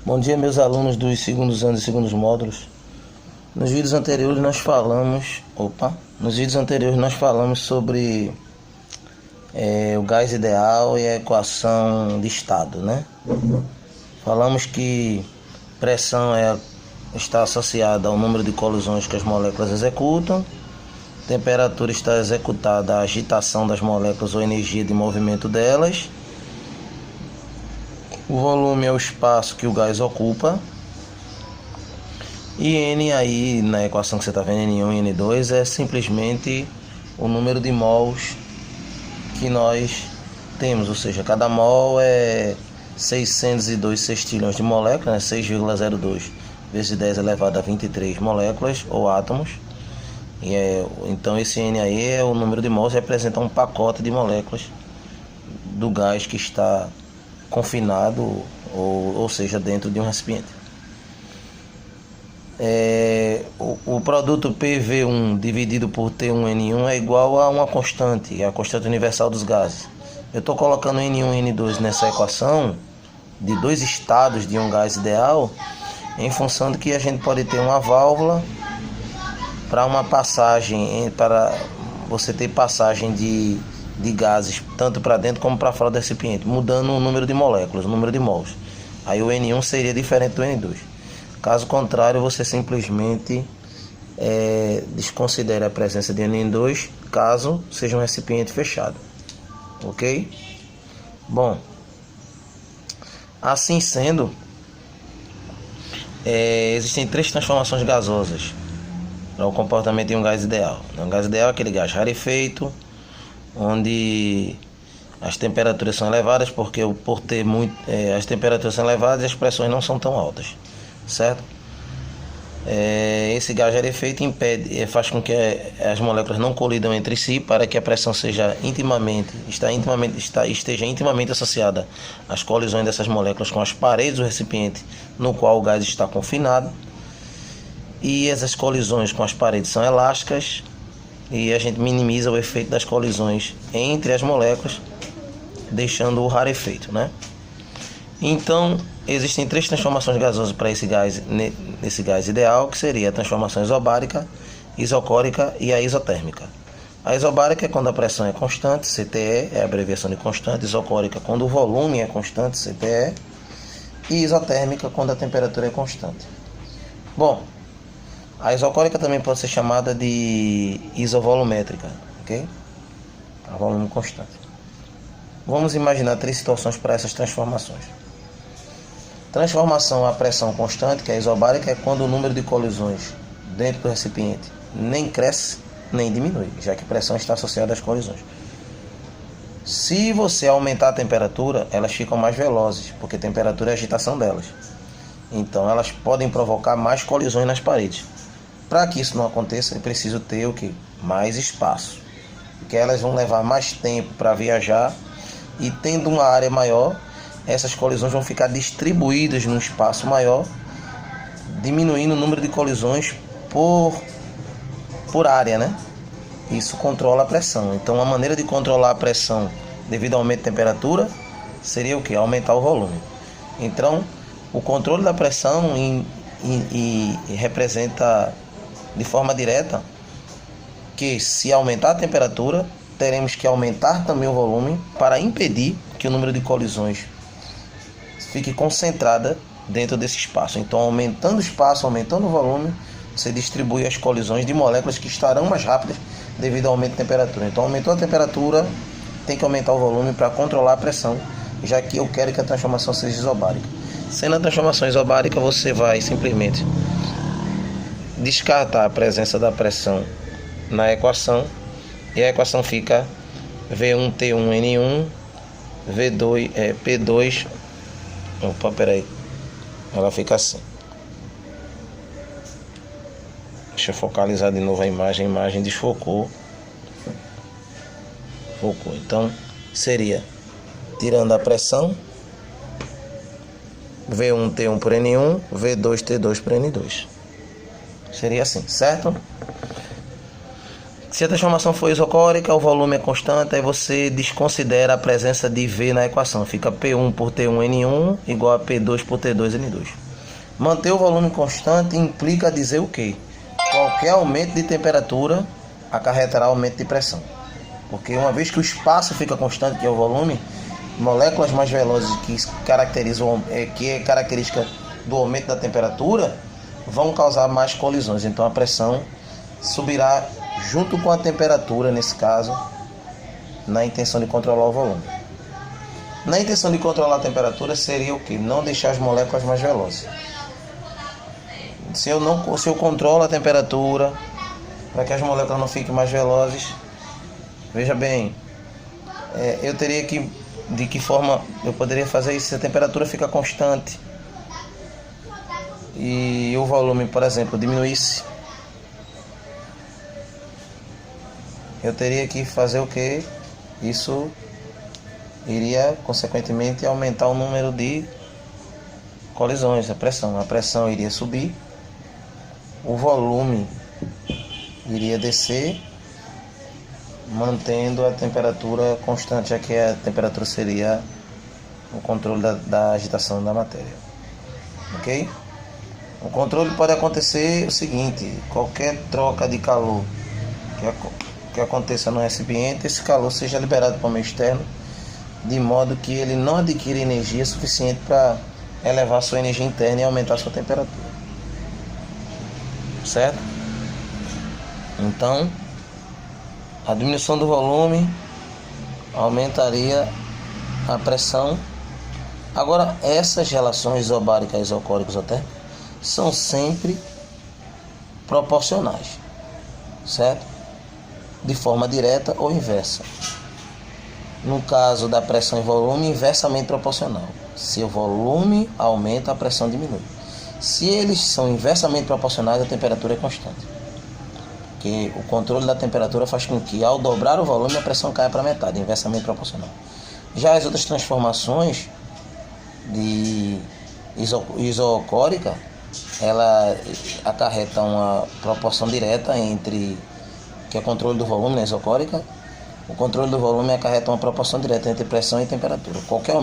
Bom dia, meus alunos dos segundos anos e segundos módulos. Nos vídeos anteriores nós falamos sobre o gás ideal e a equação de estado, né? Falamos que pressão está associada ao número de colisões que as moléculas executam, temperatura está executada a agitação das moléculas ou energia de movimento delas, o volume é o espaço que o gás ocupa, e N aí na equação que você está vendo, N1 e N2, é simplesmente o número de mols que nós temos, ou seja, cada mol é 602 sextilhões de moléculas, né? 6,02 vezes 10 elevado a 23 moléculas ou átomos. Então esse N aí é o número de mols, representa um pacote de moléculas do gás que está confinado, ou seja, dentro de um recipiente. O produto PV1 dividido por T1N1 é igual a uma constante, a constante universal dos gases. Eu estou colocando N1 e N2 nessa equação de dois estados de um gás ideal, em função de que a gente pode ter uma válvula para uma passagem, para você ter passagem de gases tanto para dentro como para fora do recipiente, mudando o número de moléculas, o número de mols. Aí o N1 seria diferente do N2. Caso contrário, você simplesmente desconsidera a presença de N2, caso seja um recipiente fechado. Ok? Bom, assim sendo, existem três transformações gasosas para o comportamento de um gás ideal. Um gás ideal é aquele gás rarefeito, onde as temperaturas são elevadas, porque as temperaturas são elevadas e as pressões não são tão altas, certo? Esse gás rarefeito faz com que as moléculas não colidam entre si, para que a pressão esteja intimamente associada às colisões dessas moléculas com as paredes do recipiente no qual o gás está confinado. E essas colisões com as paredes são elásticas, e a gente minimiza o efeito das colisões entre as moléculas, deixando o rarefeito, né? Então, existem três transformações gasosas para esse gás ideal, que seria a transformação isobárica, isocórica e a isotérmica. A isobárica é quando a pressão é constante, CTE, é a abreviação de constante. Isocórica quando o volume é constante, CTE. E isotérmica quando a temperatura é constante. Bom, a isocórica também pode ser chamada de isovolumétrica, ok? A volume constante. Vamos imaginar três situações para essas transformações. Transformação a pressão constante, que é a isobárica, é quando o número de colisões dentro do recipiente nem cresce nem diminui, já que a pressão está associada às colisões. Se você aumentar a temperatura, elas ficam mais velozes, porque a temperatura é a agitação delas. Então elas podem provocar mais colisões nas paredes. Para que isso não aconteça, é preciso ter o quê? Mais espaço, porque elas vão levar mais tempo para viajar, e tendo uma área maior, essas colisões vão ficar distribuídas num espaço maior, diminuindo o número de colisões por área, né? Isso controla a pressão. Então, a maneira de controlar a pressão devido ao aumento de temperatura seria o quê? Aumentar o volume. Então, o controle da pressão representa de forma direta que, se aumentar a temperatura, teremos que aumentar também o volume para impedir que o número de colisões fique concentrada dentro desse espaço. Então, aumentando o espaço, aumentando o volume, você distribui as colisões de moléculas que estarão mais rápidas devido ao aumento de temperatura. Então, aumentou a temperatura, tem que aumentar o volume para controlar a pressão, já que eu quero que a transformação seja isobárica. Sendo a transformação isobárica, você vai simplesmente descartar a presença da pressão na equação, e a equação fica V1T1N1 P2. Opa, peraí. Ela fica assim. Deixa eu focalizar de novo a imagem desfocou. Focou. Então seria, tirando a pressão, V1T1 por N1, V2T2 por N2. Seria assim, certo? Se a transformação for isocórica, o volume é constante, aí você desconsidera a presença de V na equação. Fica P1 por T1N1 igual a P2 por T2N2. Manter o volume constante implica dizer o quê? Qualquer aumento de temperatura acarretará aumento de pressão. Porque uma vez que o espaço fica constante, que é o volume, moléculas mais velozes que é característica do aumento da temperatura vão causar mais colisões. Então a pressão subirá junto com a temperatura, nesse caso, na intenção de controlar o volume. Na intenção de controlar a temperatura seria o que? Não deixar as moléculas mais velozes. Se eu controlo a temperatura para que as moléculas não fiquem mais velozes, veja bem, eu teria que, de que forma eu poderia fazer isso se a temperatura fica constante e o volume, por exemplo, diminuísse? Eu teria que fazer o que? Isso iria, consequentemente, aumentar o número de colisões, a pressão iria subir, o volume iria descer, mantendo a temperatura constante, já que a temperatura seria o controle da agitação da matéria. Ok? O controle pode acontecer o seguinte: qualquer troca de calor que aconteça no recipiente, esse calor seja liberado para o meio externo, de modo que ele não adquira energia suficiente para elevar sua energia interna e aumentar sua temperatura. Certo? Então, a diminuição do volume aumentaria a pressão. Agora, essas relações isobáricas, isocóricas até, são sempre proporcionais, certo? De forma direta ou inversa. No caso da pressão e volume, inversamente proporcional. Se o volume aumenta, a pressão diminui. Se eles são inversamente proporcionais, a temperatura é constante. Porque o controle da temperatura faz com que, ao dobrar o volume, a pressão caia para metade, inversamente proporcional. Já as outras transformações de isocórica, ela acarreta uma proporção direta entre, que é o controle do volume na isocórica. O controle do volume acarreta uma proporção direta entre pressão e temperatura. Qualquer